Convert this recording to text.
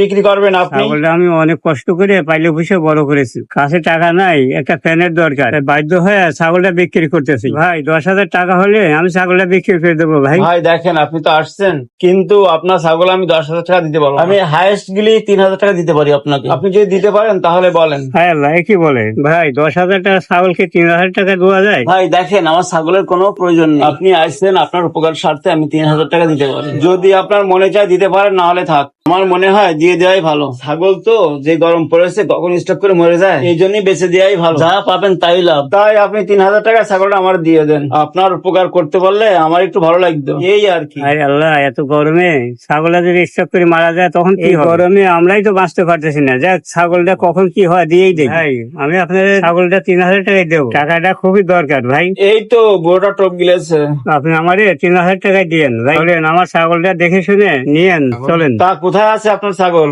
বিক্রি করবেন আপনি? ছাগলটা আমি অনেক কষ্ট করে পাইলে পুষে বড় করেছি, কাছে টাকা নাই, একটা ফ্যানের দরকার, তাই বাধ্য হয়ে ছাগলটা বিক্রি করতেছি। ভাই 10,000 টাকা হলে আমি ছাগলটা বিক্রি করে দেবো ভাই। ভাই দেখেন, আপনি তো আসছেন, কিন্তু আপনার ছাগল আমি 10,000 টাকা দিতে পারবো না। আমি হাইয়েস্ট গেলে 3,000 টাকা দিতে পারি আপনাকে। আপনি যদি দিতে পারেন তাহলে বলেন। হ্যাঁ আল্লাহ, এ কি বলে ভাই, 10,000 টাকা ছাগলকে 3,000 টাকা দেওয়া যায়? ভাই দেখেন, আমার ছাগলের কোনো প্রয়োজন নেই। আপনি আসছেন, আপনার উপকার স্বার্থে আমি 3,000 টাকা দিতে পারি। যদি আপনার মনে চায় দিতে পারেন, না হলে থাক। আমার মনে হয় দিয়ে দেওয়াই ভালো। ছাগল তো যে গরম পড়েছে কখন স্টক করে মরে যায়, এই জন্যই বেঁচে দেওয়াই ভালো। যা পাবেন তাই লাভ। তাই আপনি 3,000 টাকা ছাগলটা আমার দিয়ে দেন। আপনার উপকার করতে পারলে আমার একটু ভালো লাগতো, এই আর কি। আরে আল্লাহ, এত গরমে ছাগলটা যদি স্টক করে মারা যায় তখন কি হবে? গরমে আমরাই তো বাঁচতে পারতেছি না। যাক, ছাগলটা কখন কি হয় দিয়েই দেই ভাই। আমি আপনার ছাগলটা 3,000 টাকায় দেবো, টাকাটা খুবই দরকার ভাই। এই তো বুড়োটা টোপ গিলেছে। আপনি আমারে 3,000 টাকায় দিয়েন ভাই। চলেন, আমার ছাগলটা দেখে শুনে নিয়েন, চলেন। তা কোথায় আছে আপনার ছাগল?